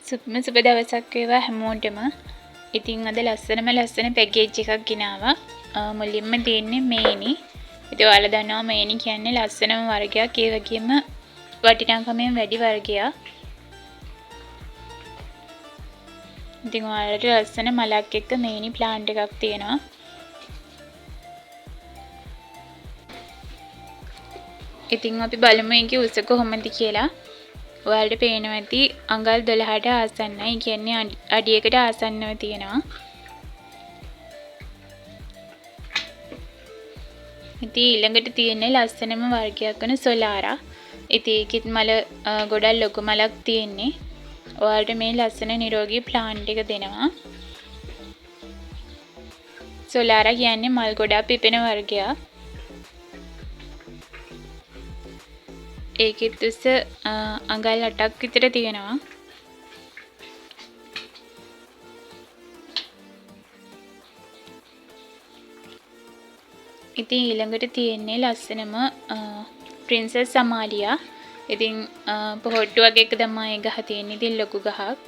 සුපම සුබ දවසක් වේවා හැමෝටම. ඉතින් අද ලස්සන පැකේජ් එකක් ගෙනාවා. මුලින්ම තියෙන්නේ මේනි. ඉතින් ඔයාලා දන්නවා මේනි කියන්නේ ලස්සනම වර්ගයක්. ඒ වගේම වටිනාකමෙන් වැඩි වර්ගයක්. ඉතින් ඔයාලට ලස්සන මලක් එක්ක මේනි ප්ලාන්ට් එකක් තියෙනවා. ඉතින් අපි බලමු ඒකේ උස කොහොමද කියලා. ඔයාලට පේනවා ඇති අඟල් 12ට ආසන්නයි. කියන්නේ අඩියකට ආසන්නව තියෙනවා. ඉතින් ඊළඟට තියෙන්නේ ලස්සනම වර්ගයක් වෙන සොලාරා. ඉතින් ඒකෙත් මල ගොඩක් ලොකු මලක් තියෙන්නේ. ඔයාලට මේ ලස්සන නිරෝගී ප්ලාන්ට් එක දෙනවා. සොලාරා කියන්නේ මල් ගොඩක් පිපෙන වර්ගයක්. ඒකෙත් උස අඟල් 8ක් විතර තියෙනවා. ඉතින් ඊළඟට තියෙන්නේ ලස්සනම ප්‍රින්සස් සමාලියා. ඉතින් පොහොට්ටු වගේ එක තමයි ඒ ගහ තියෙන්නේ. ඉතින් ලොකු ගහක්.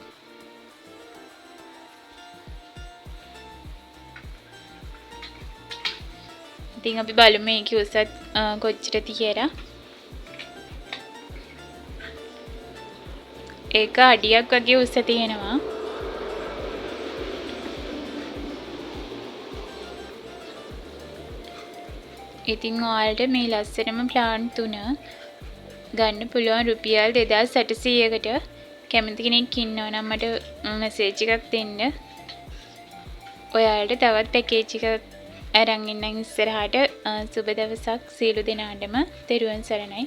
ඉතින් අපි බලමු මේකේ උසත් කොච්චරද කියලා. ඒක අඩියක් වගේ උස තියෙනවා. ඉතින් ඔයාලට මේ ලස්සනම ප්ලාන්ට් 3 ගන්න පුළුවන් රුපියල් 2800කට. කැමති කෙනෙක් ඉන්නවා නම් මට මෙසේජ් එකක් දෙන්න. ඔයාලට තවත් පැකේජ් එකක් අරන් ඉන්නම් ඉස්සරහට. සුබ දවසක් සියලු දෙනාටම. තෙරුවන් සරණයි.